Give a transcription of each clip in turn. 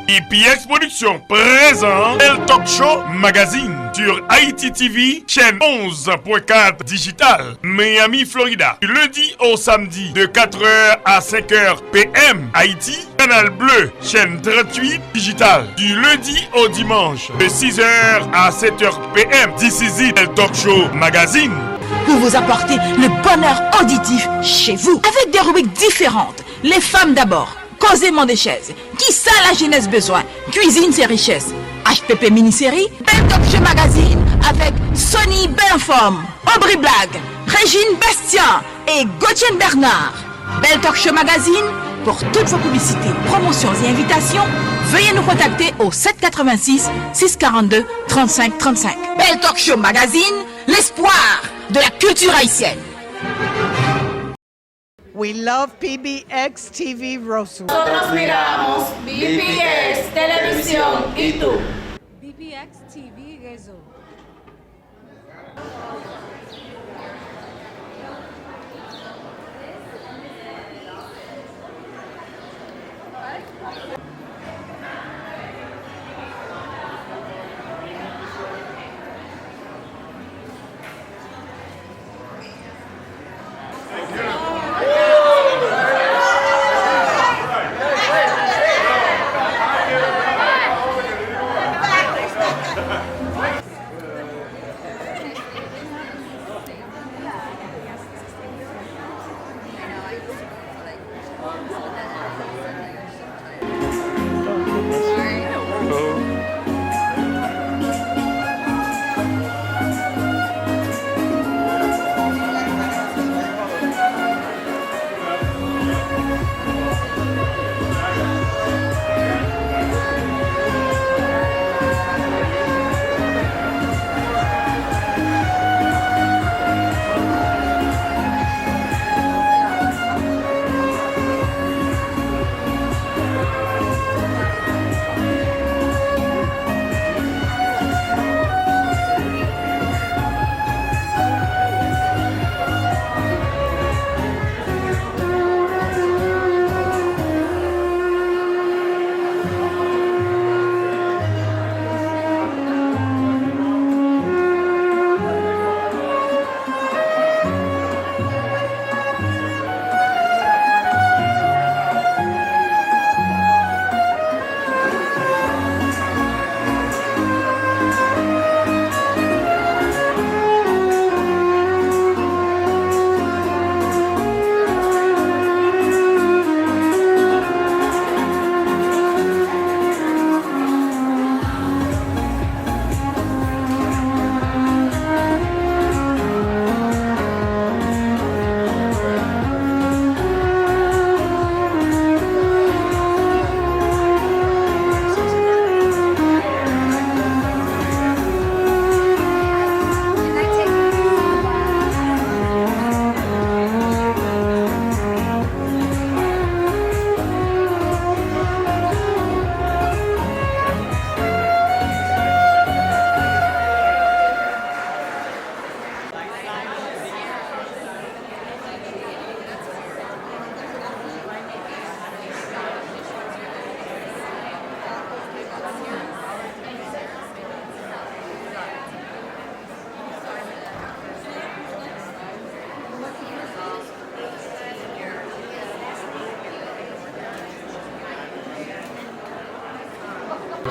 IPX Productions présente El Talk Show Magazine sur Haïti TV, chaîne 11.4 digital, Miami, Florida. Du lundi au samedi de 4h à 5h PM, Haïti. Canal Bleu, chaîne 38 digital. Du lundi au dimanche de 6h à 7h PM. This is it, El Talk Show Magazine. Pour vous apporter le bonheur auditif chez vous. Avec des rubriques différentes. Les femmes d'abord. Causément des chaises. Qui ça la jeunesse besoin? Cuisine c'est richesse. HPP mini-série. Belle Talk Show Magazine. Avec Sonny Belinforme. Aubry Blague. Régine Bastien. Et Gauthier Bernard. Belle Talk Show Magazine. Pour toutes vos publicités, promotions et invitations, veuillez nous contacter au 786 642 35 35. Belle Talk Show Magazine. L'espoir de la culture haïtienne. We love PBX TV Rosu. Nosotros miramos BPX Televisión y tú. BPX TV Réseau.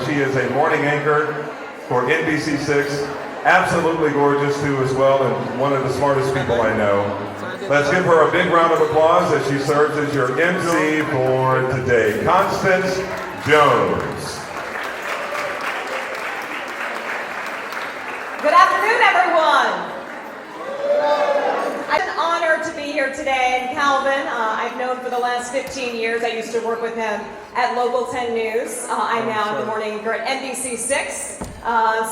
She is a morning anchor for NBC6, absolutely gorgeous too as well, and one of the smartest people I know. Let's give her a big round of applause as she serves as your MC for today, Constance Jones. Good afternoon, everyone. It's an honor to be here today. And Calvin, I've known for the last 15 years. I used to work with him at Local 10 News. I'm now the morning anchor at NBC6.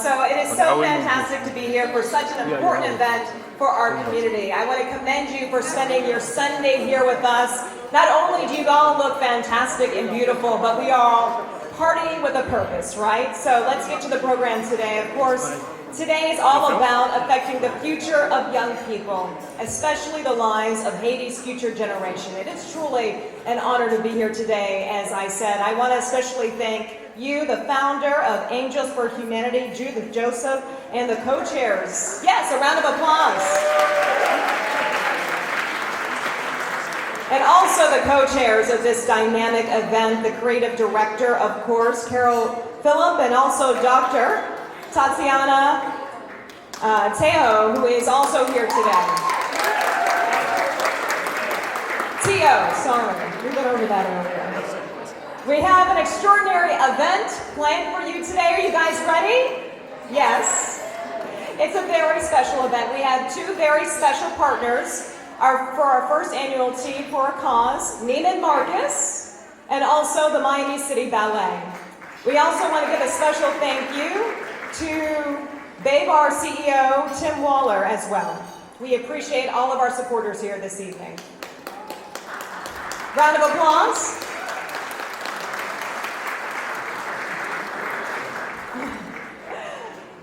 So it is so fantastic to be here for such an important event for our community. I want to commend you for spending your Sunday here with us. Not only do you all look fantastic and beautiful, but we are all party with a purpose, right? So let's get to the program today. Of course, today is all about affecting the future of young people, especially the lives of Haiti's future generation. It is truly an honor to be here today, as I said. I want to especially thank you, the founder of Angels for Humanity, Judith Joseph, and the co-chairs. Yes, a round of applause. And also the co-chairs of this dynamic event, the creative director, of course, Carol Phillip, and also Dr. Tatiana Teo, who is also here today. Teo, sorry, we went over that earlier. We have an extraordinary event planned for you today. Are you guys ready? Yes. It's a very special event. We have two very special partners for our first annual Tea for a Cause, Neiman Marcus, and also the Miami City Ballet. We also want to give a special thank you to Babar CEO Tim Waller as well. We appreciate all of our supporters here this evening. Round of applause.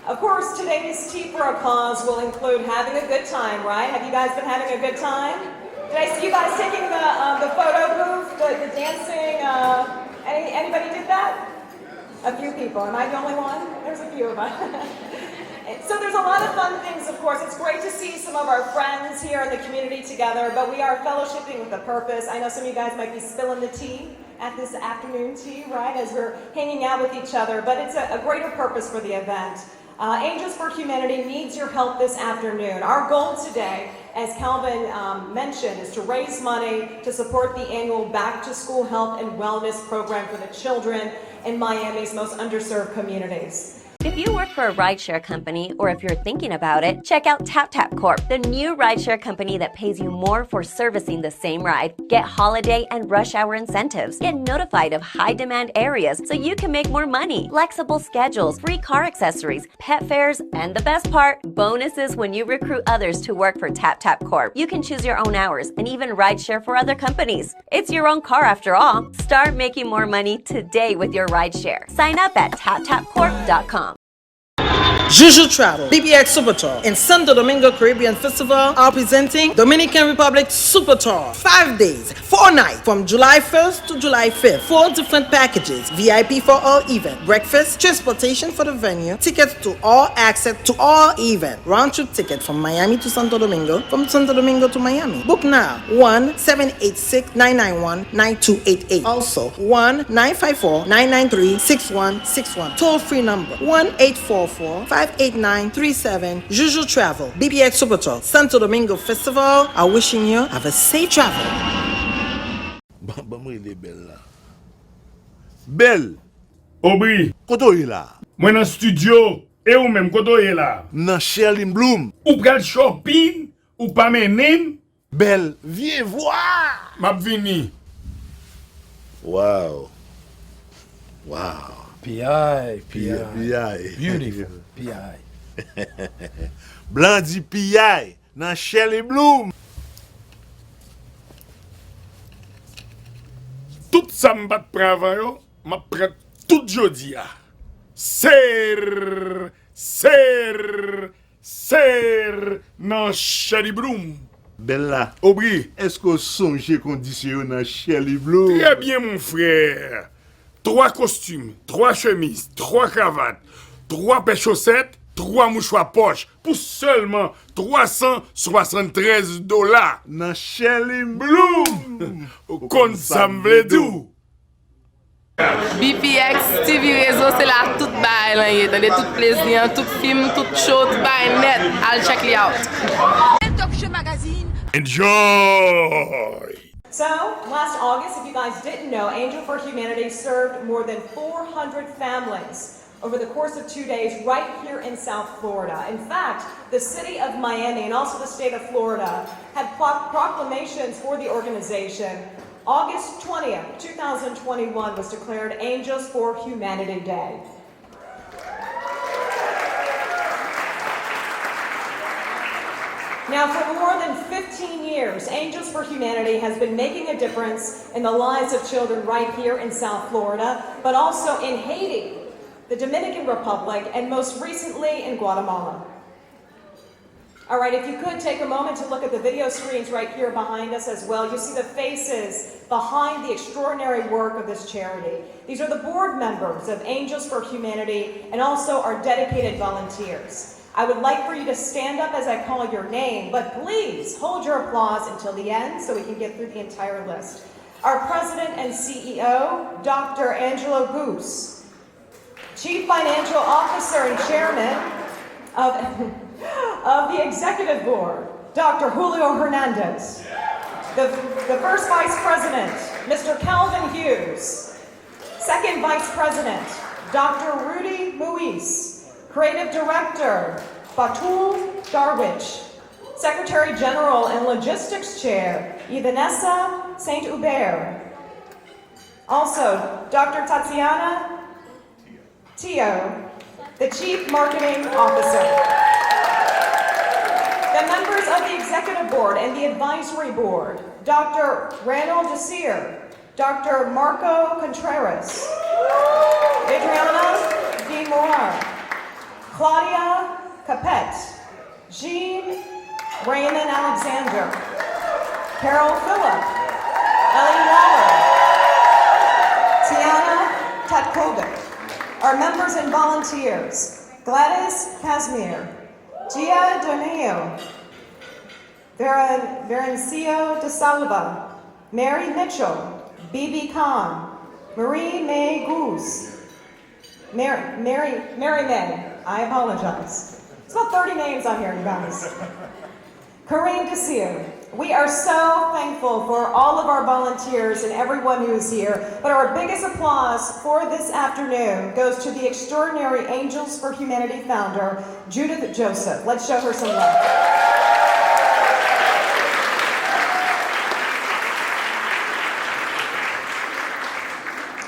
Of course, today's Tea for a Cause will include having a good time, right? Have you guys been having a good time? Did I see you guys taking the photo booth, the dancing? Anybody did that? A few people. Am I the only one? There's a few of us. So there's a lot of fun things, of course. It's great to see some of our friends here in the community together, but we are fellowshipping with a purpose. I know some of you guys might be spilling the tea at this afternoon tea, right, as we're hanging out with each other, but it's a greater purpose for the event. Angels for Humanity needs your help this afternoon. Our goal today, as Calvin mentioned, is to raise money to support the annual Back to School Health and Wellness program for the children in Miami's most underserved communities. If you work for a rideshare company, or if you're thinking about it, check out TapTap Corp, the new rideshare company that pays you more for servicing the same ride. Get holiday and rush hour incentives. Get notified of high-demand areas so you can make more money. Flexible schedules, free car accessories, pet fares, and the best part, bonuses when you recruit others to work for TapTap Corp. You can choose your own hours and even rideshare for other companies. It's your own car after all. Start making more money today with your rideshare. Sign up at taptapcorp.com. Juju Travel, BBX Super Tour, and Santo Domingo Caribbean Festival are presenting Dominican Republic Super Tour. 5 days, 4 nights, from July 1st to July 5th. 4 different packages: VIP for all event, breakfast, transportation for the venue, tickets to all access to all event, round trip ticket from Miami to Santo Domingo, from Santo Domingo to Miami. Book now, 1-786-991-9288. Also, 1-954-993-6161. Toll free number, 1-844-589-37. Juju Travel, BBX Super Tour, Santo Domingo Festival are wishing you have a safe travel. Belle. Aubry. Koto yi la? Moi dans studio. Et ou même koto est là? Nan Sherlin Bloom. Ou pral shopping ou pas menem? Belle, viens voir. M'a vini. Wow. Wow. P.I. Beautiful. P.I. Blanc di P.I. nan Sherlin Bloom. Tout ça m'bat pravan yo, m'a prat tout jodi a. Ser nan Sherlin Bloom. Bella, Aubry, esko sonje kondisyon nan Sherlin Bloom? Très bien mon frère. 3 costumes, 3 chemises, 3 cravates, 3 paires chaussettes, 3 mouchoirs poche pour seulement $373. Nan Sherlin Bloom. Kon sa m'vle dou. BPX TV réseau, c'est la toute bail là, y est tout plaisir, tout film, tout show, tout bail net. I'll check it out. Talk Show Magazine. Enjoy. So, last August, if you guys didn't know, Angel for Humanity served more than 400 families over the course of 2 days right here in South Florida. In fact, the city of Miami and also the state of Florida had proclamations for the organization. August 20th, 2021 was declared Angels for Humanity Day. Now, for more than 15 years, Angels for Humanity has been making a difference in the lives of children right here in South Florida, but also in Haiti, the Dominican Republic, and most recently in Guatemala. All right, if you could take a moment to look at the video screens right here behind us as well, you see the faces behind the extraordinary work of this charity. These are the board members of Angels for Humanity and also our dedicated volunteers. I would like for you to stand up as I call your name, but please hold your applause until the end so we can get through the entire list. Our President and CEO, Dr. Angelo Goose. Chief Financial Officer and Chairman of the Executive Board, Dr. Julio Hernandez. The First Vice President, Mr. Calvin Hughes. Second Vice President, Dr. Rudy Muis. Creative Director, Batul Darwich. Secretary General and Logistics Chair, Ivanessa St. Hubert. Also, Dr. Tatiana Tio, the Chief Marketing Officer. The members of the Executive Board and the Advisory Board, Dr. Randall Desir, Dr. Marco Contreras, Adriana D. Morar, Claudia Capet, Jean Raymond Alexander, Carol Phillip, Ellie Waller, Tiana Tatkovic. Our members and volunteers, Gladys Casimir, Gia Doneo, Verencio de Salva, Mary Mitchell, Bibi Khan, Marie May Goose, Mary May, I apologize. It's about 30 names on here, you guys. Corinne Desir. We are so thankful for all of our volunteers and everyone who is here, but our biggest applause for this afternoon goes to the extraordinary Angels for Humanity founder, Judith Joseph. Let's show her some love.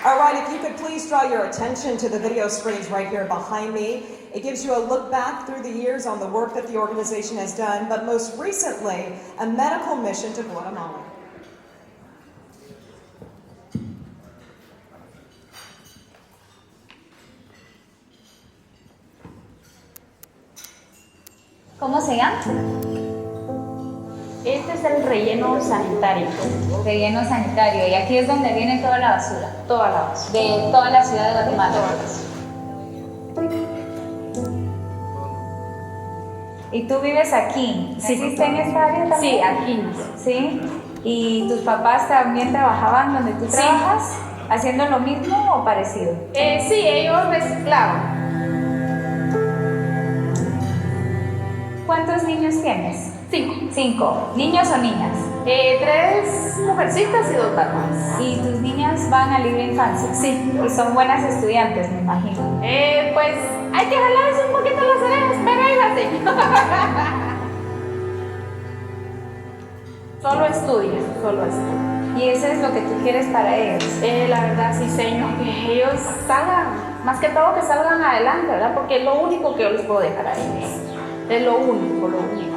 All right, if you could please draw your attention to the video screens right here behind me. It gives you a look back through the years on the work that the organization has done, but most recently, a medical mission to Guatemala. ¿Cómo se llama? Este es el relleno sanitario. Relleno sanitario. Y aquí es donde viene toda la basura. Toda la basura. De toda la ciudad de Guatemala. ¿Y tú vives aquí? Sí. ¿Naciste en esta área también? Sí, aquí. ¿Sí? ¿Y tus papás también trabajaban donde tú trabajas? ¿Haciendo lo mismo o parecido? Sí, ellos reciclaban. ¿Cuántos niños tienes? 5. 5. ¿Niños o niñas? 3 mujercitas y 2 varones. ¿Y tus niñas van a libre infancia? Sí. Y son buenas estudiantes, me imagino. Pues hay que jalarles un poquito las orejas, pero ahí las tengo. Solo estudian, solo estudian. ¿Y eso es lo que tú quieres para ellos? La verdad sí, señor, que ellos salgan, más que todo que salgan adelante, ¿verdad? Porque es lo único que yo les puedo dejar a ellos. Es lo único, lo único.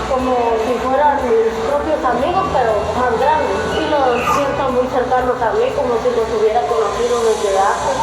Como si fueran mis propios amigos, pero más grandes. Y los siento muy cercanos a mí, como si los hubiera conocido desde antes.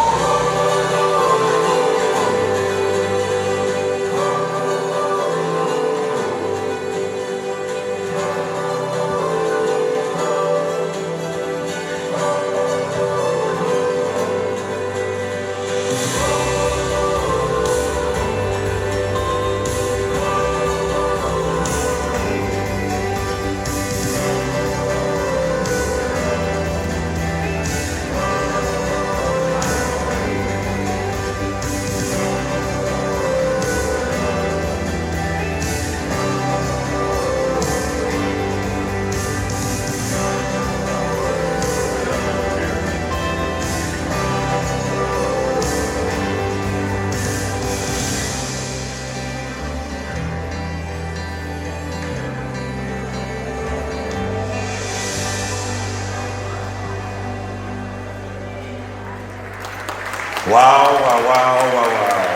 Wow, wow, wow, wow, wow.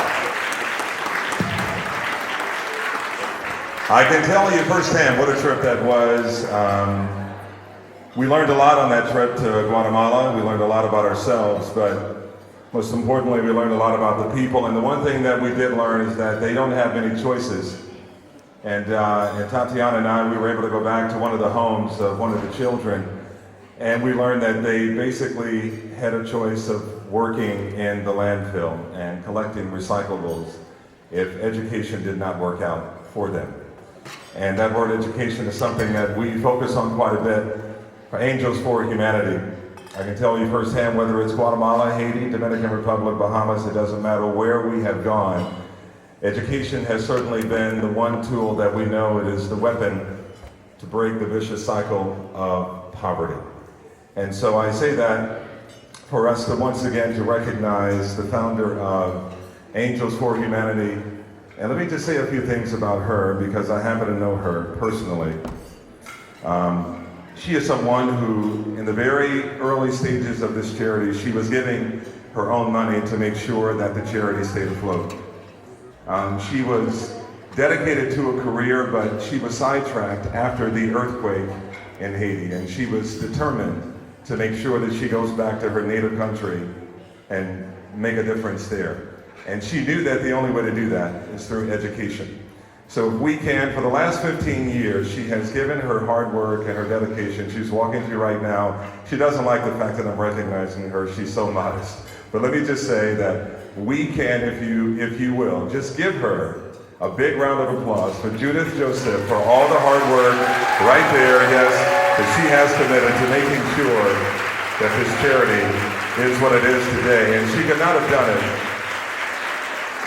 I can tell you firsthand what a trip that was. We learned a lot on that trip to Guatemala. We learned a lot about ourselves, but most importantly, we learned a lot about the people. And the one thing that we did learn is that they don't have many choices. And Tatiana and I, we were able to go back to one of the homes of one of the children, and we learned that they basically had a choice of working in the landfill and collecting recyclables if education did not work out for them. And that word education is something that we focus on quite a bit. For Angels for Humanity, I can tell you firsthand, whether it's Guatemala, Haiti, Dominican Republic, Bahamas, it doesn't matter where we have gone, education has certainly been the one tool that we know it is the weapon to break the vicious cycle of poverty. And so I say that for us to once again to recognize the founder of Angels for Humanity. And let me just say a few things about her because I happen to know her personally. She is someone who, in the very early stages of this charity, she was giving her own money to make sure that the charity stayed afloat. She was dedicated to a career, but she was sidetracked after the earthquake in Haiti, and she was determined to make sure that she goes back to her native country and make a difference there. And she knew that the only way to do that is through education. So if we can, for the last 15 years, she has given her hard work and her dedication. She's walking through right now. She doesn't like the fact that I'm recognizing her. She's so modest. But let me just say that we can, if you will, just give her a big round of applause for Judith Joseph for all the hard work right there, yes, that she has committed to making sure that this charity is what it is today. And she could not have done it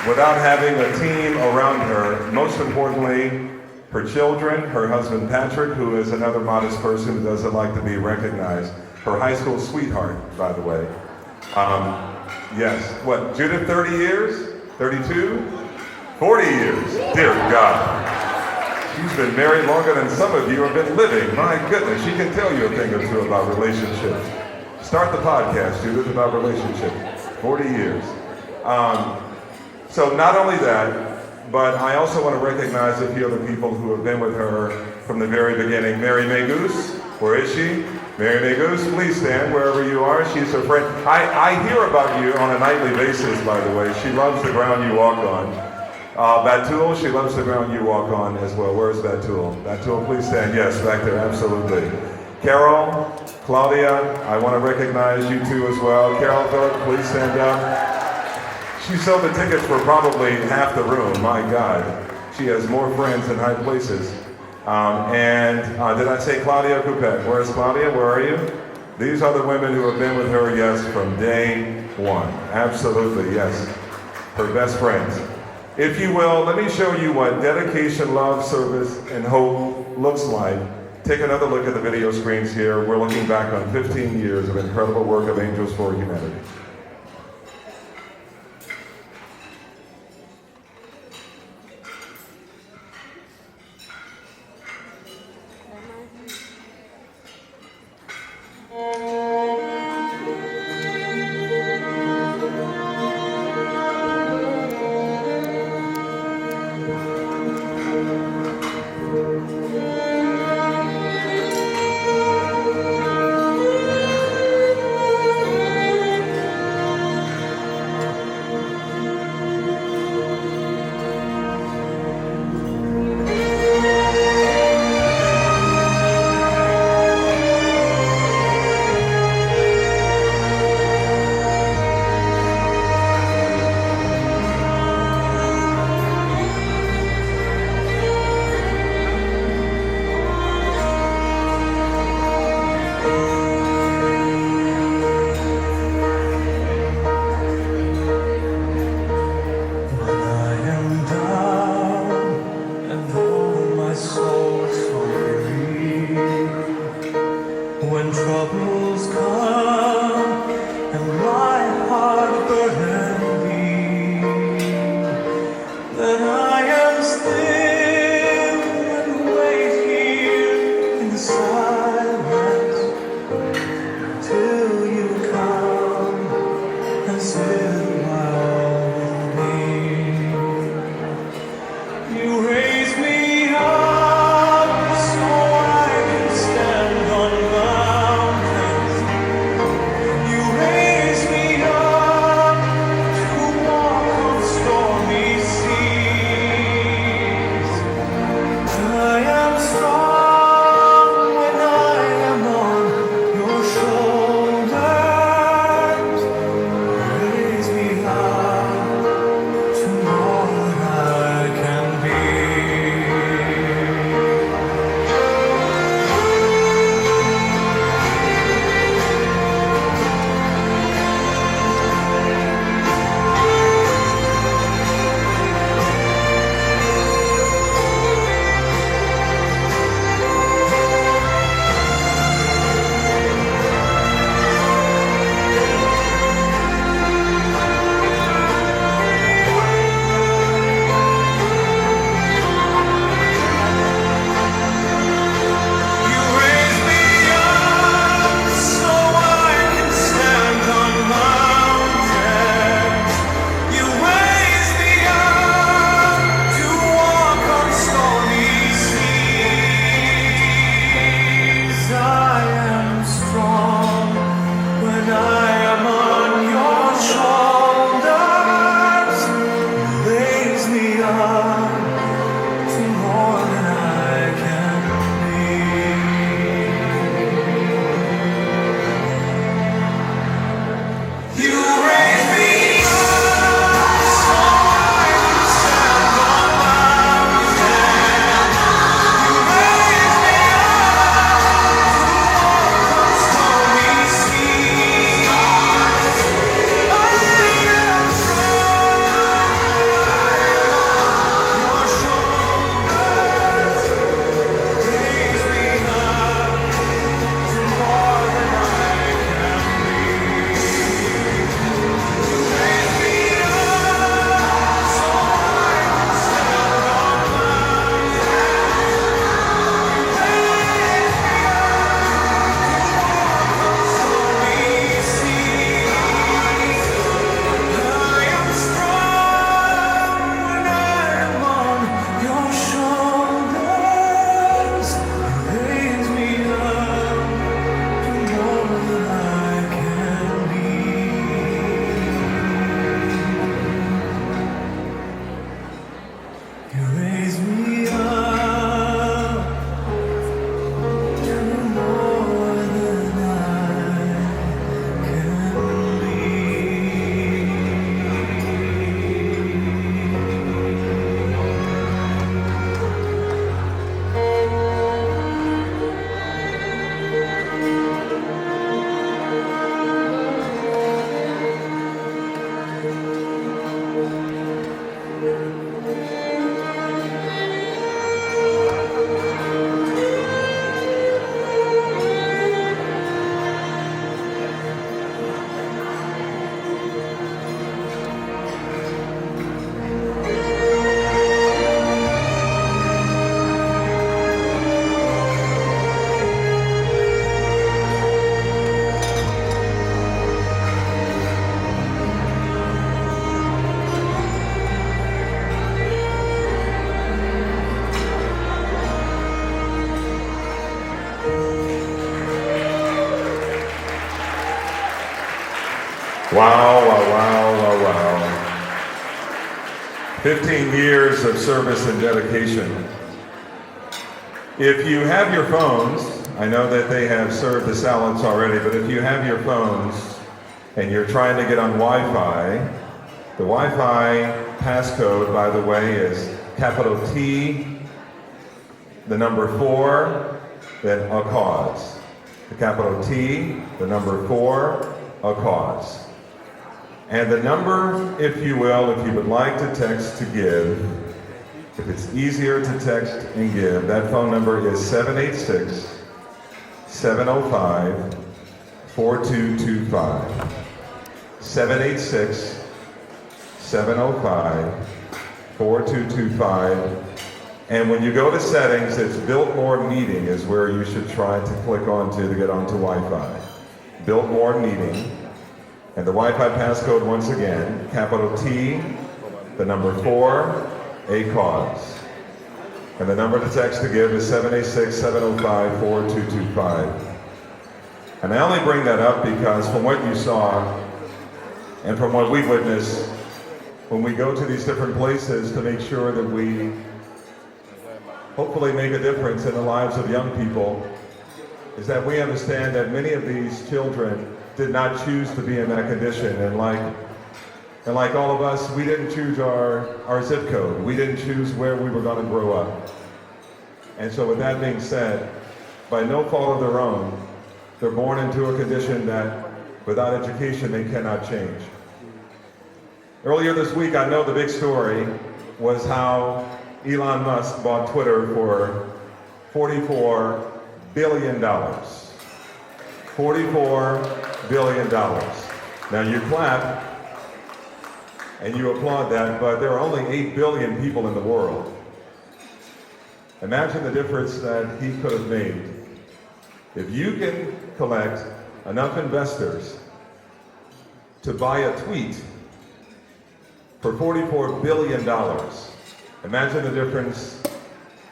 without having a team around her. Most importantly, her children, her husband Patrick, who is another modest person who doesn't like to be recognized. Her high school sweetheart, by the way. Yes, what, Judith, 30 years? 32? 40 years, dear God. She's been married longer than some of you have been living. My goodness, she can tell you a thing or two about relationships. Start the podcast, Judith, about relationships. 40 years. So not only that, but I also want to recognize a few other people who have been with her from the very beginning. Mary May Goose, where is she? Mary May Goose, please stand wherever you are. She's her friend. I hear about you on a nightly basis, by the way. She loves the ground you walk on. Batul, she loves the ground you walk on as well. Where's Batul? Batul, please stand. Yes, back there, absolutely. Carol, Claudia, I want to recognize you two as well. Carol Thorpe, please stand up. She sold the tickets for probably half the room. My God, she has more friends in high places. Did I say Claudia Coupet? Where's Claudia? Where are you? These are the women who have been with her, yes, from day one. Absolutely, yes. Her best friends. If you will, let me show you what dedication, love, service, and hope looks like. Take another look at the video screens here. We're looking back on 15 years of incredible work of Angels for Humanity. Wow, wow, wow, wow, wow. 15 years of service and dedication. If you have your phones, I know that they have served the salads already, but if you have your phones and you're trying to get on Wi-Fi, the Wi-Fi passcode, by the way, is capital T, the number 4, then a cause. The capital T, the number 4, a cause. And the number, if you will, if you would like to text to give, if it's easier to text and give, that phone number is 786-705-4225. 786-705-4225. And when you go to settings, it's Built More Meeting is where you should try to click onto to get onto Wi-Fi. Built More Meeting. And the Wi-Fi passcode, once again, capital T, the number 4, a cause. And the number to text to give is 786-705-4225. And I only bring that up because from what you saw and from what we witnessed when we go to these different places to make sure that we hopefully make a difference in the lives of young people, is that we understand that many of these children did not choose to be in that condition. And like all of us, we didn't choose our zip code. We didn't choose where we were going to grow up. And so with that being said, by no fault of their own, they're born into a condition that without education they cannot change. Earlier this week, I know the big story was how Elon Musk bought Twitter for $44 billion. $44 billion. Now you clap and you applaud that, but there are only 8 billion people in the world. Imagine the difference that he could have made. If you can collect enough investors to buy a tweet for $44 billion, imagine the difference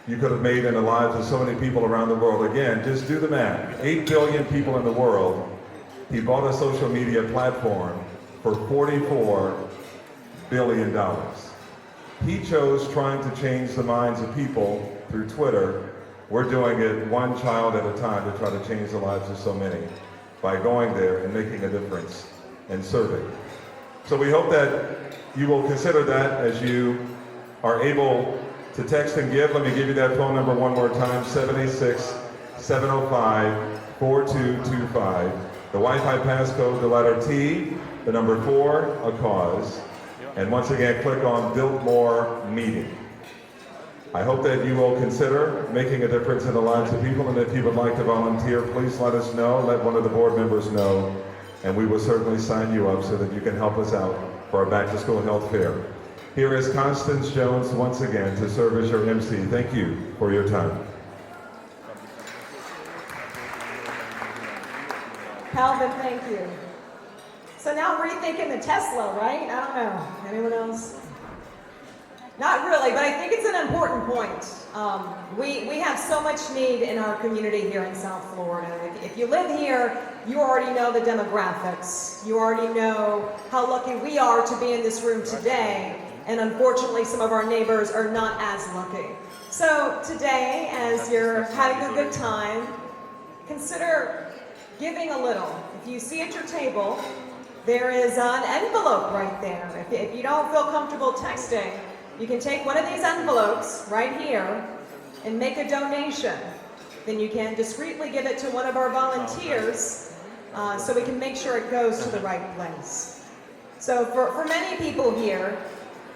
you could have made in the lives of so many people around the world. Again, just do the math. 8 billion people in the world. He bought a social media platform for $44 billion. He chose trying to change the minds of people through Twitter. We're doing it one child at a time to try to change the lives of so many by going there and making a difference and serving. So we hope that you will consider that as you are able to text and give. Let me give you that phone number one more time, 786-705-4225. The Wi-Fi passcode, the letter T, the number 4, a cause. And once again, click on Build More Meeting. I hope that you will consider making a difference in the lives of people, and if you would like to volunteer, please let us know, let one of the board members know, and we will certainly sign you up so that you can help us out for our back to school health fair. Here is Constance Jones once again to serve as your MC. Thank you for your time. Calvin, thank you. So now rethinking the Tesla, right? I don't know. Anyone else? Not really, but I think it's an important point. We have so much need in our community here in South Florida. If you live here, you already know the demographics. You already know how lucky we are to be in this room today. And unfortunately, some of our neighbors are not as lucky. So today, as you're having a good time, consider giving a little. If you see at your table, there is an envelope right there. If you don't feel comfortable texting, you can take one of these envelopes right here and make a donation. Then you can discreetly give it to one of our volunteers so we can make sure it goes to the right place. So for many people here,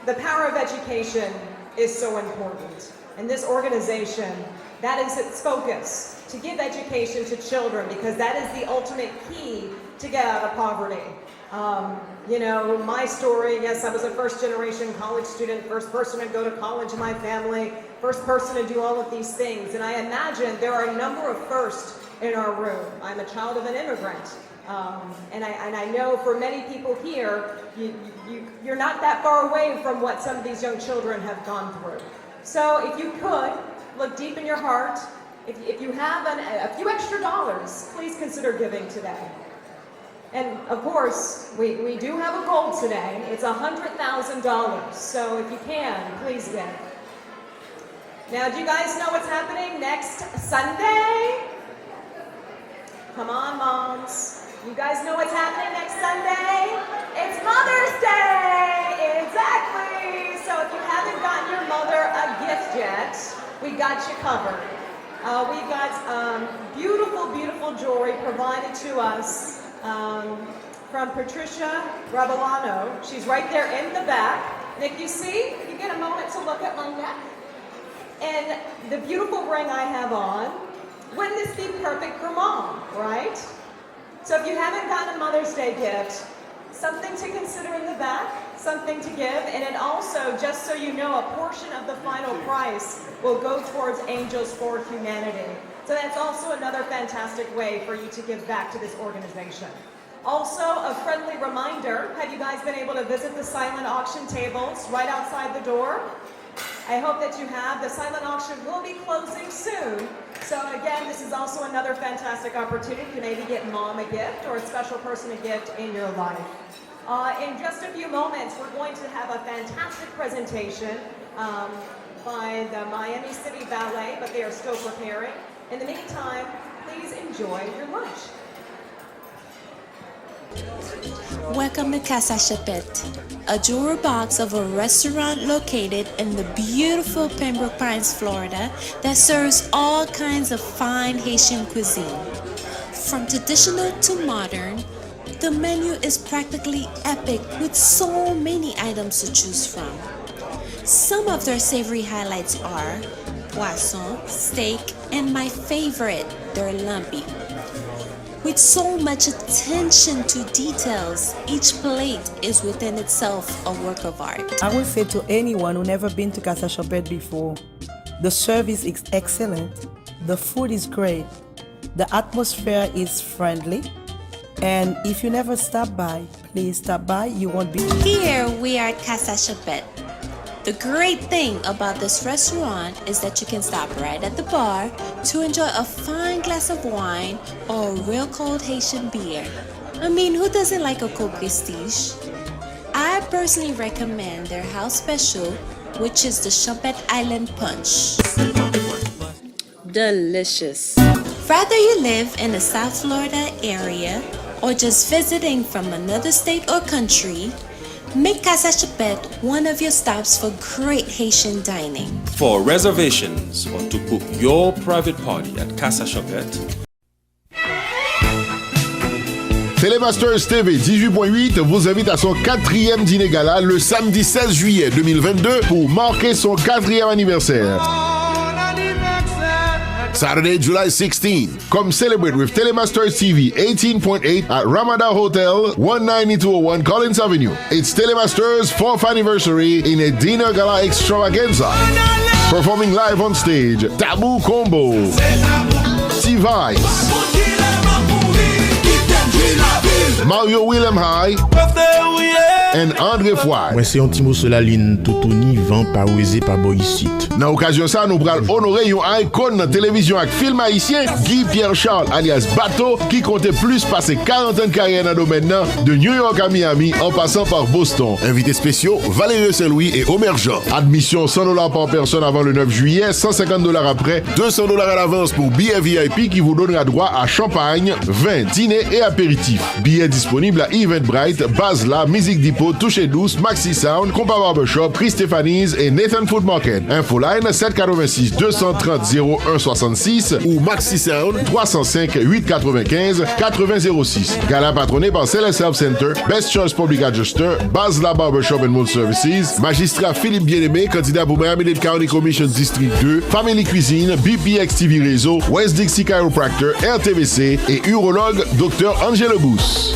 the power of education is so important. And this organization, that is its focus, to give education to children, because that is the ultimate key to get out of poverty. You know, my story, yes, I was a first-generation college student, first person to go to college in my family, first person to do all of these things. And I imagine there are a number of firsts in our room. I'm a child of an immigrant. And I know for many people here, you're not that far away from what some of these young children have gone through. So if you could, look deep in your heart. If you have a few extra dollars, please consider giving today. And of course, we do have a goal today. It's $100,000. So if you can, please give. Now, do you guys know what's happening next Sunday? Come on, moms. You guys know what's happening next Sunday? It's Mother's Day! Exactly! So if you haven't gotten your mother a gift yet, we got you covered. We got beautiful, beautiful jewelry provided to us from Patricia Rabellano. She's right there in the back. And if you see, if you get a moment to look at my neck, and the beautiful ring I have on, wouldn't this be perfect for mom, right? So if you haven't gotten a Mother's Day gift, something to consider in the back, something to give, and it also, just so you know, a portion of the final price will go towards Angels for Humanity. So that's also another fantastic way for you to give back to this organization. Also, a friendly reminder, have you guys been able to visit the silent auction tables right outside the door? I hope that you have. The silent auction will be closing soon. So again, this is also another fantastic opportunity to maybe get mom a gift or a special person a gift in your life. In just a few moments, we're going to have a fantastic presentation by the Miami City Ballet, but they are still preparing. In the meantime, please enjoy your lunch. Welcome to Casa Chapette, a jewelry box of a restaurant located in the beautiful Pembroke Pines, Florida, that serves all kinds of fine Haitian cuisine. From traditional to modern, the menu is practically epic with so many items to choose from. Some of their savory highlights are poisson, steak, and my favorite, their lambi. With so much attention to details, each plate is within itself a work of art. I would say to anyone who never been to Casa Chapette before, the service is excellent, the food is great, the atmosphere is friendly, and if you never stop by, please stop by, you won't be. Here we are at Casa Chapette. The great thing about this restaurant is that you can stop right at the bar to enjoy a fine glass of wine or a real cold Haitian beer. I mean, who doesn't like a cold prestige? I personally recommend their house special, which is the Chapette Island Punch. Delicious. Whether you live in the South Florida area or just visiting from another state or country, make Casa Chapette one of your stops for great Haitian dining. For reservations or to book your private party at Casa Chapette, Télémasters TV 18.8 vous invite à son 4e dîner gala le samedi 16 juillet 2022 pour marquer son 4e anniversaire. Saturday, July 16. Come celebrate with Telemasters TV 18.8 at Ramada Hotel, 19201 Collins Avenue. It's Telemasters' 4th anniversary in a dinner gala extravaganza. Performing live on stage, Taboo Combo, T-Vice, Mario Willem High, and André Foy. Moi, c'est un petit mot sur la ligne Toutouni, vent par Ouézé, par Boycite. Dans l'occasion ça, nous pral honorer un icône dans télévision avec film haïtien, Guy Pierre Charles, alias Bateau, qui comptait plus passer 40 ans de carrière dans le domaine de New York à Miami, en passant par Boston. Invités spéciaux, Valérie Saint-Louis et Omer Jean. Admission $100 par personne avant le 9 juillet, $150 après, $200 à l'avance pour billets VIP qui vous donnera droit à champagne, vin, dîner et apéritif. Billets disponibles à Eventbrite, Basla, Music Depot, Touché Douce, Maxi Sound, Compa Barbershop, Chris Stéphanie's et Nathan Food Market. Infoline 786 230 0166 ou Maxi Sound 305 895 8006. Gala patronné par Celeste Health Center, Best Choice Public Adjuster, Basla Barbershop and Mold Services, Magistrat Philippe Bien-Aimé, candidat pour Miami-Dade County Commission District 2, Family Cuisine, BPX TV Réseau, West Dixie Chiropractor, RTVC et urologue Dr. Angelo Bous.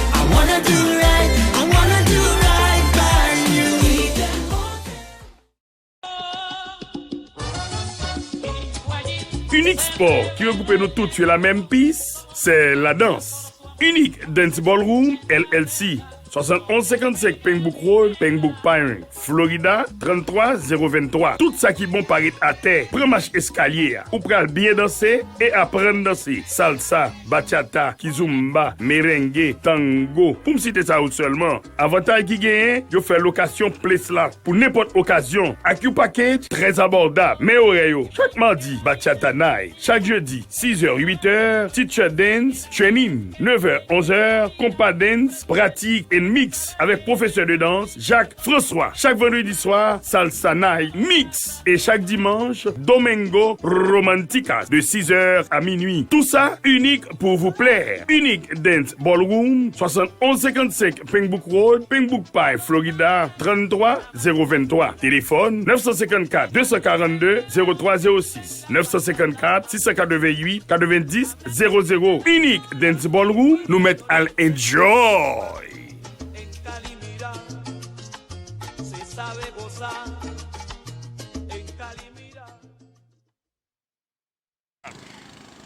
Unique sport qui regroupe nous tous sur la même piste, c'est la danse. Unique Dance Ballroom LLC, 7155 Pembroke Road, Pembroke Pines, Florida, 33023. Tout ça qui bon paraît à terre. Prends marche escalier. Ou pral bien danser et apprendre danser. Salsa, bachata, kizumba, merengue, tango. Pour me citer ça seulement. Avantage qui gagne, je fais location place là pour n'importe occasion. Avec un package très abordable. Mais oreilles, chaque mardi, bachata night. Chaque jeudi, 6h, 8h, teacher dance, training. 9h, 11h, compa dance, pratique et mix avec professeur de danse Jacques François. Chaque vendredi soir, salsa night mix. Et chaque dimanche, Domingo Romantica de 6h à minuit. Tout ça unique pour vous plaire. Unique Dance Ballroom, 7155 Pembroke Road, Pembroke Pines, Florida, 33023. Téléphone 954 242 0306 954 688 90 00. Unique Dance Ballroom, nous mettre à l'enjoy.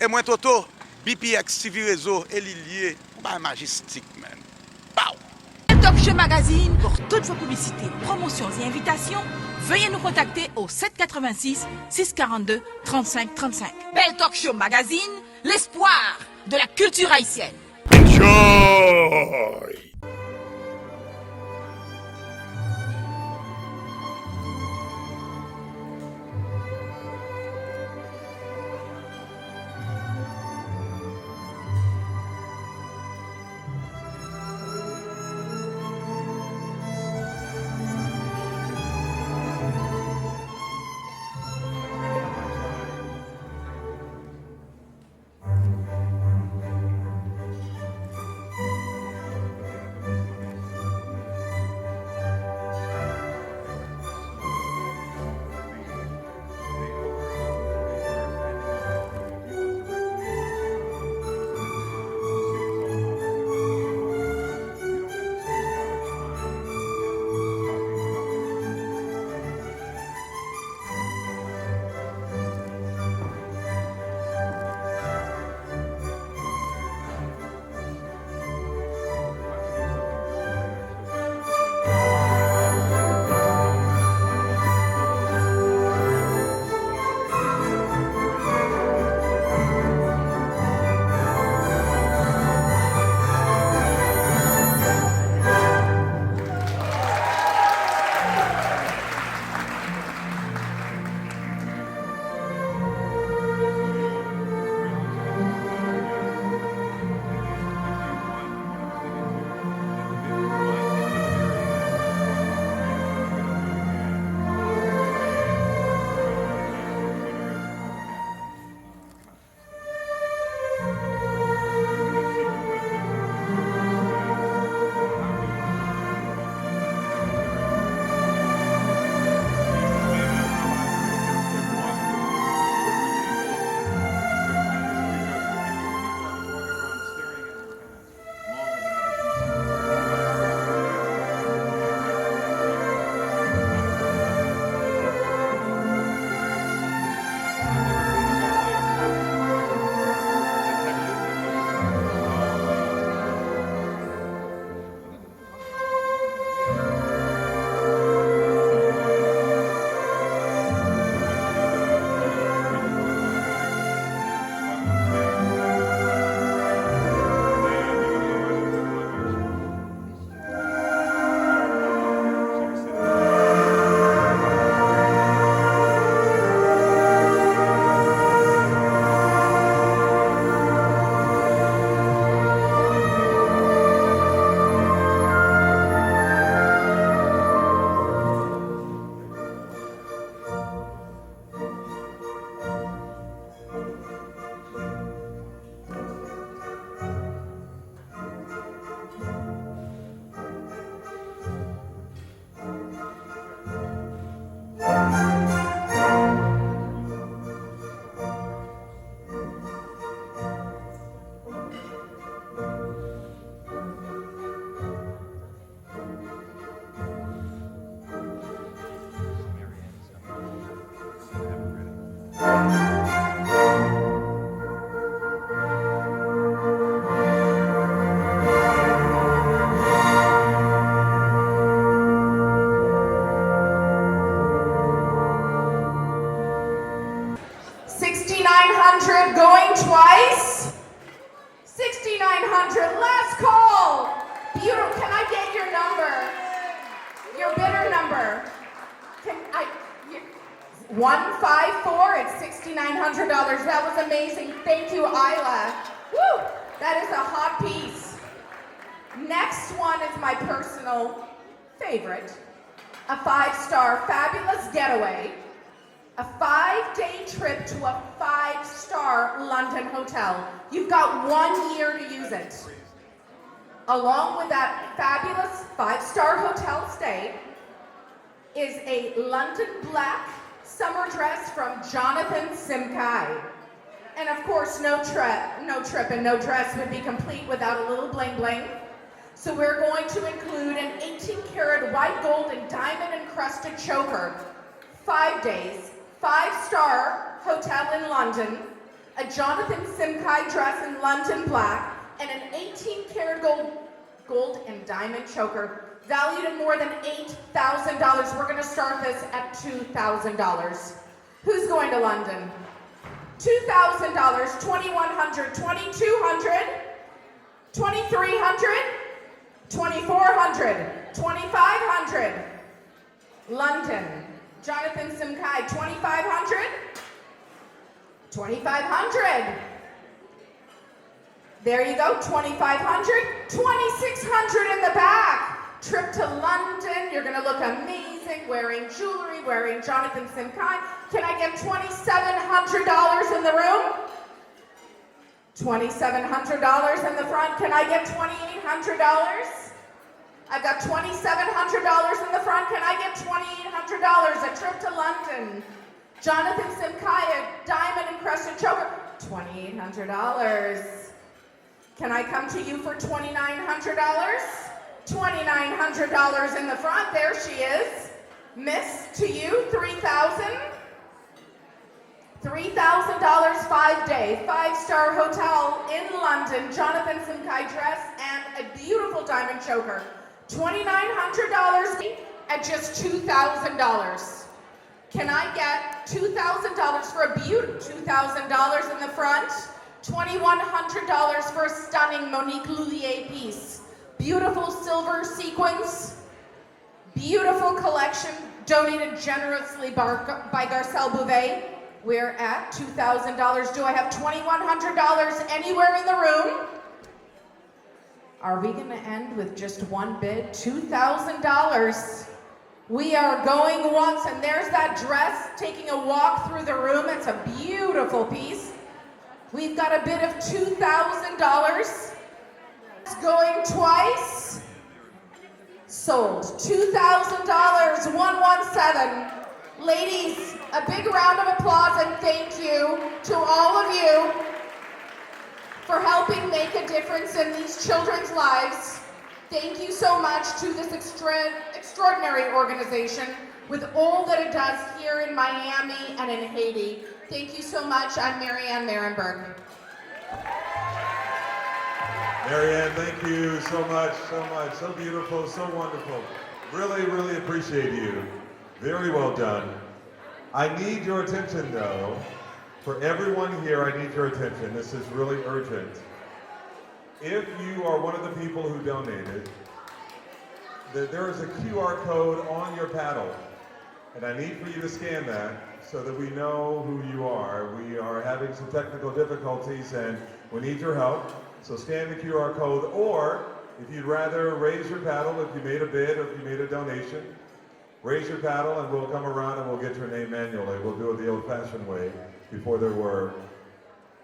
Et moi, Toto, BPX TV Réseau, et lié, majestique, man. Pow! Talk Show Magazine, pour toutes vos publicités, promotions et invitations, veuillez nous contacter au 786 642 35 35. Belle Talk Show Magazine, l'espoir de la culture haïtienne. Enjoy! $6,900 going twice. $6,900, last call. Beautiful, can I get your number? Your bidder number. 154, it's $6,900. That was amazing. Thank you, Isla. Woo, that is a hot piece. Next one is my personal favorite. A 5-star fabulous getaway. A 5-day trip to a 5-star London hotel. You've got 1 year to use it. Along with that fabulous 5-star hotel stay is a London black summer dress from Jonathan Simkai. And of course, no trip and no dress would be complete without a little bling bling. So we're going to include an 18-karat white gold and diamond encrusted choker, 5 days, 5-star hotel in London, a Jonathan Simkai dress in London black, and an 18-karat gold and diamond choker valued at more than $8,000. We're going to start this at $2,000. Who's going to London? $2,000, $2,100, $2,200, $2,300, $2,400, $2,500. London. Jonathan Simkai, $2,500, $2,500. There you go, $2,500, $2,600 in the back. Trip to London, you're gonna look amazing, wearing jewelry, wearing Jonathan Simkai. Can I get $2,700 in the room? $2,700 in the front. Can I get $2,800? I've got $2,700 in the front. Can I get $2,800? A trip to London. Jonathan Simkai, a diamond encrusted choker. $2,800. Can I come to you for $2,900? $2,900 in the front. There she is. Miss, to you, $3,000. $3,000, 5-day, 5-star hotel in London, Jonathan Simkai dress, and a beautiful diamond choker. $2,900 at just $2,000. Can I get $2,000 for a beautiful $2,000 in the front? $2,100 for a stunning Monique Lullier piece. Beautiful silver sequins, beautiful collection, donated generously by Garcelle Bouvet. We're at $2,000. Do I have $2,100 anywhere in the room? Are we gonna end with just one bid? $2,000. We are going once, and there's that dress taking a walk through the room. It's a beautiful piece. We've got a bid of $2,000. It's going twice. Sold. $2,000, 117. Ladies, a big round of applause and thank you to all of you for helping make a difference in these children's lives. Thank you so much to this extraordinary organization with all that it does here in Miami and in Haiti. Thank you so much. I'm Marianne Marenberg. Marianne, thank you so much, so beautiful, so wonderful. Really, really appreciate you. Very well done. I need your attention though. For everyone here, I need your attention. This is really urgent. If you are one of the people who donated, there is a QR code on your paddle. And I need for you to scan that so that we know who you are. We are having some technical difficulties and we need your help. So scan the QR code, or if you'd rather raise your paddle, if you made a bid or if you made a donation, raise your paddle and we'll come around and we'll get your name manually. We'll do it the old-fashioned way before there were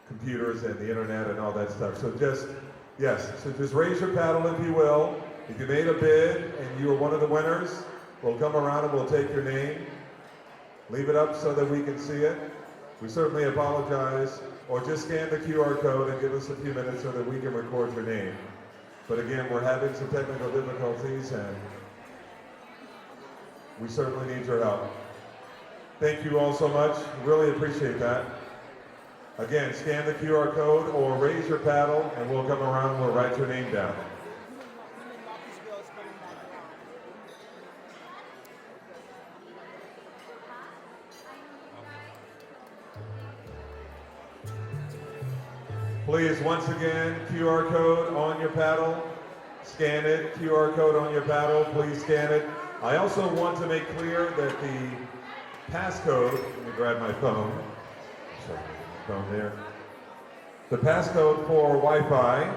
computers and the internet and all that stuff. So just raise your paddle if you will. If you made a bid and you were one of the winners, we'll come around and we'll take your name. Leave it up so that we can see it. We certainly apologize. Or just scan the QR code and give us a few minutes so that we can record your name. But again, we're having some technical difficulties and we certainly need your help. Thank you all so much. Really appreciate that. Again, scan the QR code or raise your paddle and we'll come around and we'll write your name down. Please, once again, QR code on your paddle. Scan it. QR code on your paddle. Please scan it. I also want to make clear that the passcode, let me grab my phone. Sorry, phone there. The passcode for Wi-Fi.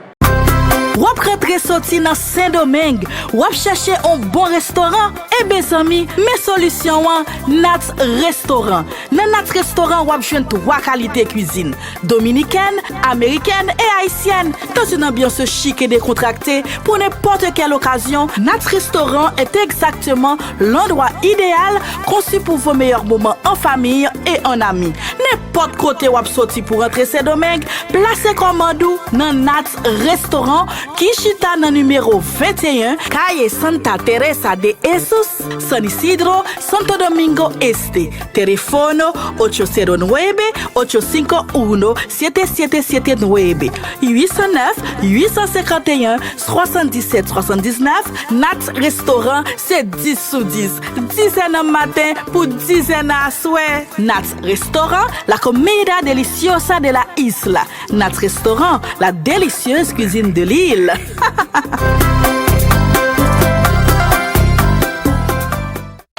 Wap rentre sorti dans Saint-Domingue, wap chercher un bon restaurant, et mes amis, mes solutions Nats Restaurant. Dans Nats Restaurant, wap joindre trois qualités cuisine, dominicaine, américaine et haïtienne. Dans une ambiance chic et décontractée, pour n'importe quelle occasion, Nats Restaurant est exactement l'endroit idéal conçu pour vos meilleurs moments en famille et en amis. N'importe côté wap sorti pour rentrer Saint-Domingue, placez commandou dans Nats Restaurant qui chita dans numéro 21, calle Santa Teresa de Jesus, San Isidro, Santo Domingo Este. Teléfono 809-851-7779, 809-851-7779. Nats Restaurant, c'est 10 sur 10. 10 en matin pour 10 à souhait. Nats Restaurant, la comida deliciosa de la isla. Nats Restaurant, la délicieuse cuisine de l'île.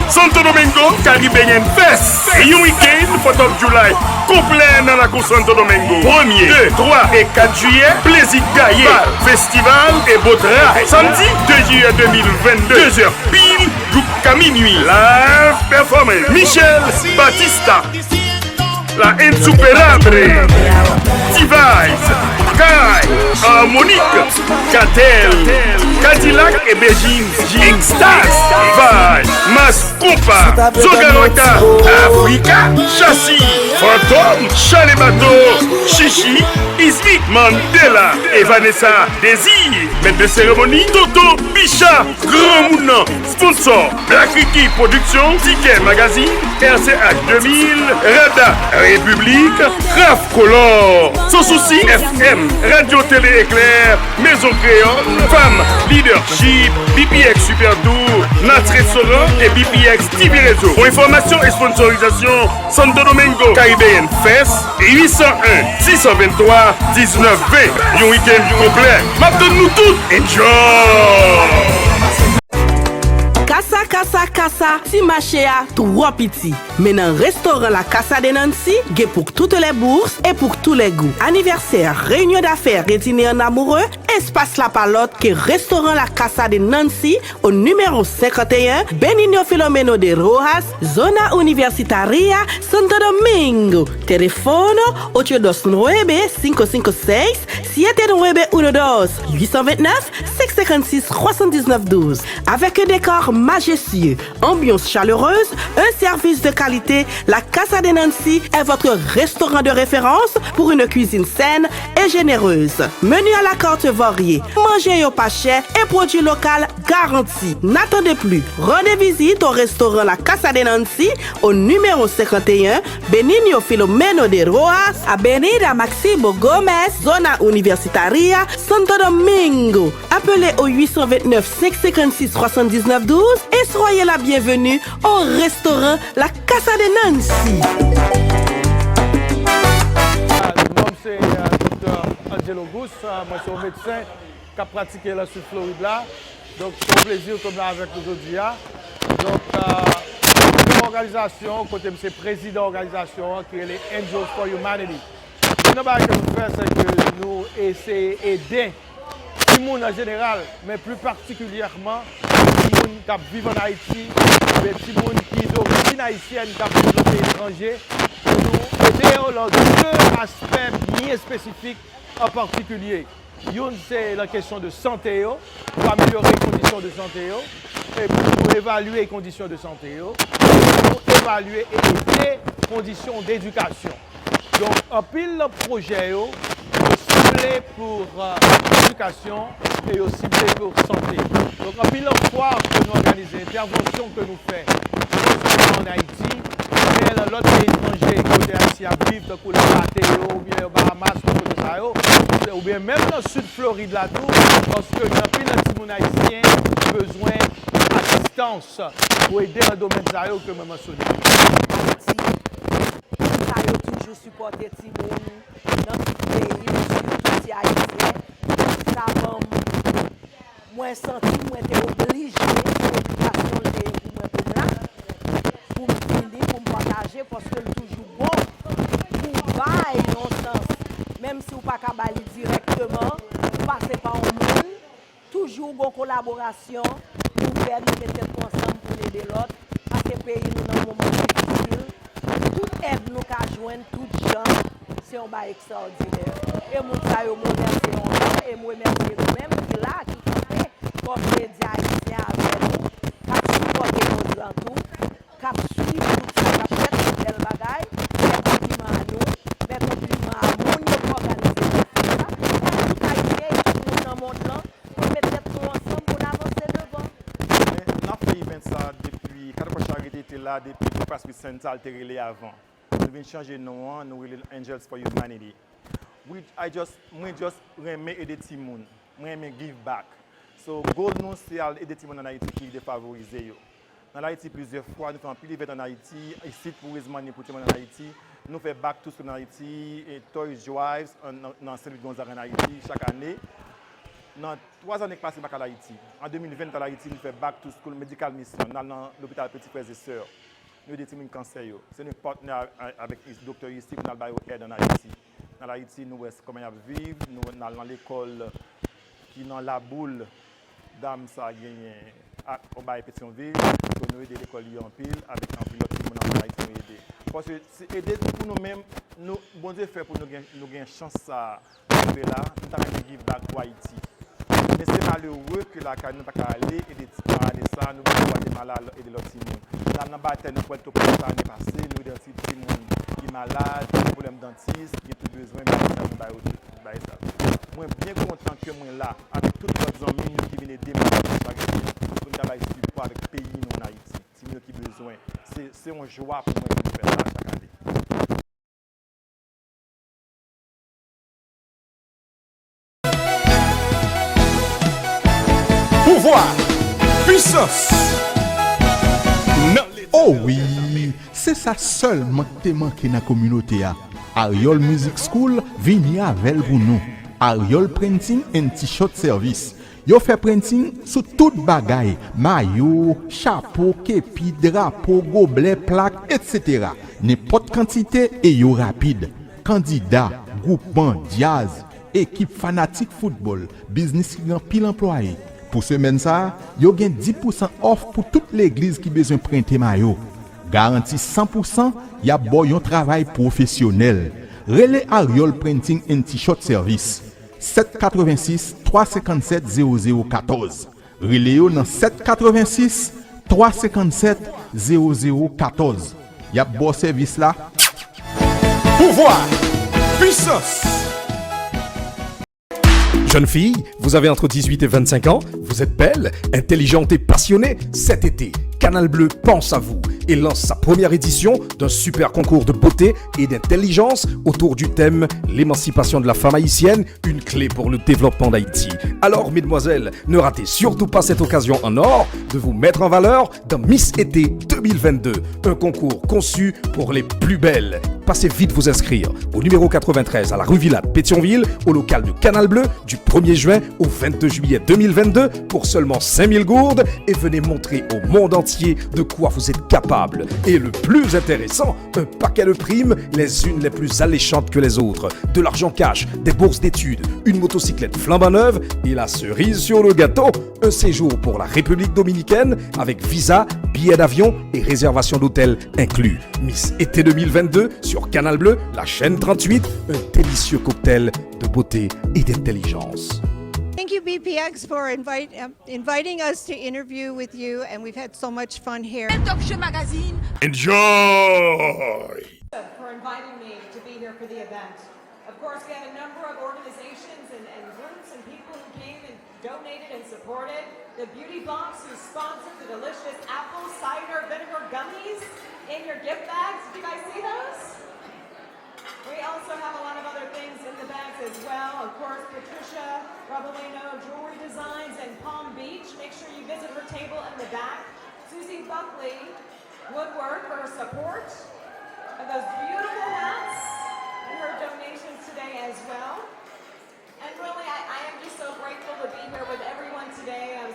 Santo Domingo Caribbean Fest. Un week-end pour top July complet dans la cour Santo Domingo. 1er, 2, 3 et 4 juillet, plaisir gaillé, festival et beau trail. Samedi 2 juillet 2022, 2h pile, jusqu'à minuit. Live performance. Michel Batista, la insuperable Device, Kai, Harmonique, Catel, Cadillac et Beijing, Extase, Vibe, Mas Compa, Zogarota, Africa, Chassis, Fantôme, Chalet Bateau, Chichi, Isli, Mandela et Vanessa Désir. Maître de cérémonie, Toto, Bicha, Grand Mounant, sponsor, Black Ricky Production, Ticket Magazine, RCH 2000, Rada République, Raf Color, Sans Souci FM, Radio Télé Éclair, Maison Créole, Femme, Leadership, BPX Super Tour, Nats Restaurant et BPX TV Réseau. Pour information et sponsorisation, Santo Domingo Caribbean Fest et 801-623-1920. Un week-end complet. Maintenant nous tous, enjoy! Casa, si marché a trop petit. Mais dans restaurant la Casa de Nancy, gay pour toutes les bourses et pour tous les goûts. Anniversaire, réunion d'affaires, dîner en amoureux, espace la palotte que restaurant la Casa de Nancy au numéro 51, Benigno Filomeno de Rojas, Zona Universitaria, Santo Domingo. Telefono 829-556-7912, 829-556-7912. Avec un décor majestueux, ambiance chaleureuse, un service de qualité, la Casa de Nancy est votre restaurant de référence pour une cuisine saine et généreuse. Menu à la carte varié, manger au pas cher et produits locaux garantis. N'attendez plus, rendez visite au restaurant la Casa de Nancy au numéro 51, Benigno Filomeno de Rojas, Avenida Maximo Gomez, Zona Universitaria, Santo Domingo. Appelez au 829-556-7912 et soyez la bienvenue au restaurant La Casa de Nancy. Mon nom c'est Dr. Angelo Gus, moi je suis un médecin qui a pratiqué là sur Floride là. Donc c'est un plaisir comme là avec nous aujourd'hui. Donc une organisation, côté c'est président d'organisation qui est les Angels for Humanity. Ce que nous faisons, c'est que nous essayons d'aider tout le monde en général, mais plus particulièrement les gens qui vivent en Haïti, les gens qui sont d'origine haïtienne qui vivent dans les pays étrangers, pour nous aider dans deux aspects bien spécifiques en particulier. Une, c'est la question de santé, pour améliorer les conditions de santé, et pour évaluer les conditions de santé, et pour évaluer et aider les conditions d'éducation. Donc, un pile de projets, ciblé pour l'éducation et aussi ciblé pour santé. Donc, un pile de foires que nous organisons, interventions que nous faisons, en Haïti, mais dans l'autre pays étranger, côté Haïti, à vivre, donc le Matéo, ou bien au Bahamas, ou bien même dans le sud Floride là tout, parce que nous avons un petit haïtien besoin d'assistance pour aider dans le domaine que je mentionné. Toujours supporter Timon dans ce pays, surtout mwen senti mwen te oblige edukasyon li te pou mwen pou la, pou m fini, pou m pataje, poske l toujou bon, pou bay non sens, même si ou pa ka bali directement, passe par un monde, toujours une collaboration, pour faire nous mettre ensemble pour aider l'autre, parce que le pays nous dans un moment difficile, toute aide nous qu'a joindre, toute gens, c'est un bail extraordinaire. Et moi, ça, je remercie encore, et moi, remercie vous-même, qui là, qui fait, comme média haïtien avec nous, qui supporte nos dans tout, qui suit tout ça, qui fait toute belle bagaille, fait compliment à nous, fait compliment à mon qui organise ça, tout haïtien, tout dans le monde là, pour mettre tout ensemble pour avancer devant. On a fait event ça depuis, quand la charité était là, depuis parce que Central était relais avant. Nous venons changer nom, nous relais Angels for Humanity. Moi, just remets aider tout le monde. Moi, remets give back. So, goal nous, c'est aider tout le monde en Haïti qui est défavorisé. Dans Haïti, plusieurs fois, nous faisons plus d'événements en Haïti, ici pour raise money pour tout le monde en Haïti. Nous faisons back to school en Haïti, et Toys Drives dans Saint-Louis-Gonzague en Haïti chaque année. Dans 3 années passées à Haïti. En 2020, à Haïti, nous faisons back to school medical mission dans l'hôpital Petit Frères et Sœurs. Nous avons des cancer. C'est notre partenaire avec le docteur ici pour nous aide en Haïti. Dans Haïti, nous voyons comment ils vivent. Nous allons dans l'école qui est dans la boule. Dame, ça a gagné au bail Pétionville. Nous aider l'école en pile avec un pilote qui nous en Haïti. Parce que c'est aider pour nous-mêmes. Nous, bon Dieu fait pour nous gagner chance à arriver là. Nous avons give back pour Haïti. Mais c'est malheureux que la canne n'a pas aller et des petits parents de ça, nous avons des malades et de l'autre monde. Dans la bataille, nous pouvons tout l'année passée, nous avons des petits monde qui sont malades, qui ont des problèmes dentistes, qui ont tout besoin de ça. Moi, bien content que moi là, avec tous les amis qui viennent aider moi pour nous travailler support avec le pays en Haïti. Si nous avons besoin, c'est une joie pour moi de faire ça chaque année. Pouvoir, puissance. Oh oui, c'est ça seulement qui te manque dans la communauté. Ariol Music School vient avec pour nous. Ariol Printing and T-shirt Service. Yo fait printing sur toute bagaille, maillot, chapeau, képi, drapeau, gobelet, plaque, etc. N'importe quantité et yo rapide. Candidat, groupement, jazz, équipe fanatique football, business qui pile employé. Pour semaine ça, yo gen 10% off pour toute l'église qui besoin printer maillot. Garantie 100%, y a bon travail professionnel. Relais Ariol Printing and T-shirt Service. 786 357 0014. Relais yo dans 786 357 0014. Y a bon service là. Pouvoir, puissance. Jeune fille, vous avez entre 18 et 25 ans, vous êtes belle, intelligente et passionnée. Cet été, Canal Bleu pense à vous et lance sa première édition d'un super concours de beauté et d'intelligence autour du thème « L'émancipation de la femme haïtienne, une clé pour le développement d'Haïti ». Alors, mesdemoiselles, ne ratez surtout pas cette occasion en or de vous mettre en valeur dans Miss Été 2022, un concours conçu pour les plus belles. Passez vite vous inscrire au numéro 93 à la rue Villade, Pétionville, au local de Canal Bleu du 1er juin au 22 juillet 2022 pour seulement 5000 gourdes et venez montrer au monde entier de quoi vous êtes capable. Et le plus intéressant, un paquet de primes, les unes les plus alléchantes que les autres. De l'argent cash, des bourses d'études, une motocyclette flambant neuve et la cerise sur le gâteau, un séjour pour la République dominicaine avec visa, billets d'avion et réservation d'hôtel inclus. Miss Été 2022 sur Canal Bleu, la chaîne 38, un délicieux cocktail de beauté et d'intelligence. Thank you, BPX, for inviting us to interview with you, and we've had so much fun here. Magazine. Enjoy! For inviting me to be here for the event. Of course, we have a number of organizations and groups and people who came and donated and supported. The Beauty Box, who sponsored the delicious apple cider vinegar gummies in your gift bags. Did you guys see those? We also have a lot of other things in the bags as well. Of course, Patricia Rabelino Jewelry Designs in Palm Beach. Make sure you visit her table in the back. Susie Buckley Woodwork for her support of those beautiful hats and her donations today as well. And really, I am just so grateful to be here with everyone today. I'm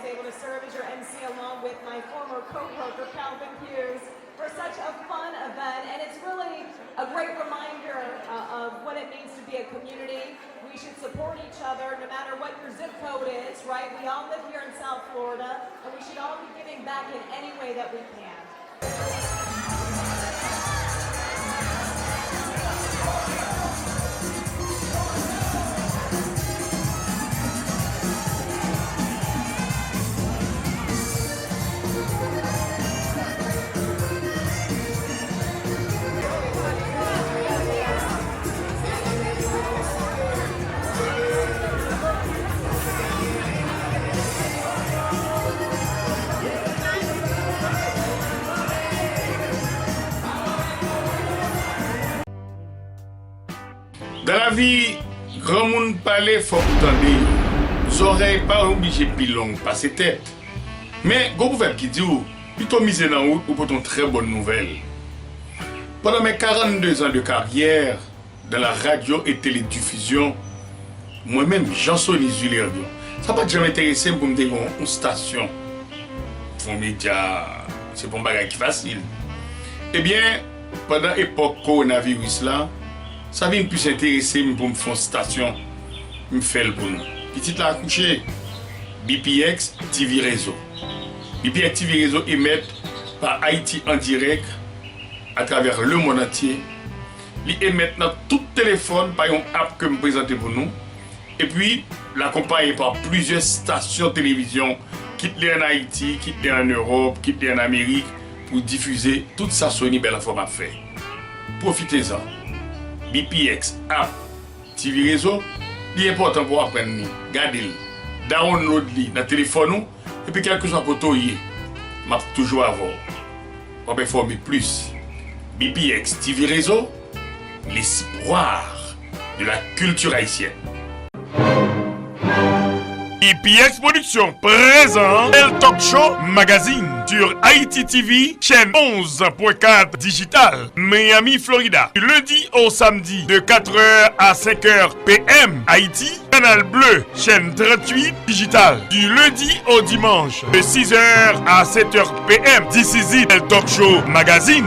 be a community. We should support each other no matter what your zip code is, right? We all live here in South Florida, and we should all be giving back in any way that we can. Dans la vie, grand monde parle, faut entendre. Oreilles pas obligé plus longues, passer tête. Mais, go pouvez qui dit ou, plutôt miser dans route pour une très bonne nouvelle. Pendant mes 42 ans de carrière dans la radio et télédiffusion, moi-même, Jean-Sony Zulerdio, ça n'a pas jamais intéressé pour me dire une station. Un média, c'est pas un bagage facile. Eh bien, pendant l'époque coronavirus là, ça vient plus intéresser pour me faire une station, me faire pour nous. Petite la accouché, BPX TV Réseau. BPX TV Réseau émet par Haïti en direct à travers le monde entier. Il émet dans tout téléphone par une app que je présente pour nous. Et puis, l'accompagné par plusieurs stations de télévision qui sont en Haïti, qui sont en Europe, qui sont en Amérique pour diffuser toute sa Sony belle forme à faire. Profitez-en. BPX app TV Réseau, il est important pour apprendre. Gardez-le, download-le dans le téléphone et puis quelque chose pour toi, je vais toujours avoir. On va informer plus. BPX TV Réseau, l'espoir de la culture haïtienne. BPX Production présente El Talk Show Magazine sur Haïti TV, chaîne 11.4 digital, Miami, Florida. Du lundi au samedi de 4h à 5h PM, Haïti, Canal Bleu, chaîne 38 digital. Du lundi au dimanche de 6h à 7h PM, This is it, El Talk Show Magazine.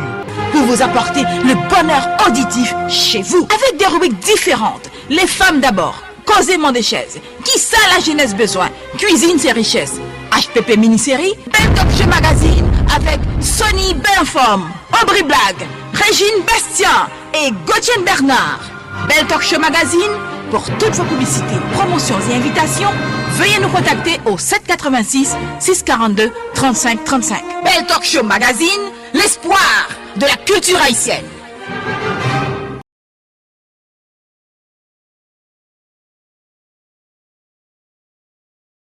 Pour vous apporter le bonheur auditif chez vous, avec des rubriques différentes. Les femmes d'abord. Causément des chaises. Qui ça la jeunesse besoin? Cuisine ses richesses. HPP mini-série. Belle Talk Show Magazine avec Sonny Benforme, Aubry Blague, Régine Bastien et Gauthier Bernard. Belle Talk Show Magazine. Pour toutes vos publicités, promotions et invitations, veuillez nous contacter au 786 642 35 35. Belle Talk Show Magazine, l'espoir de la culture haïtienne.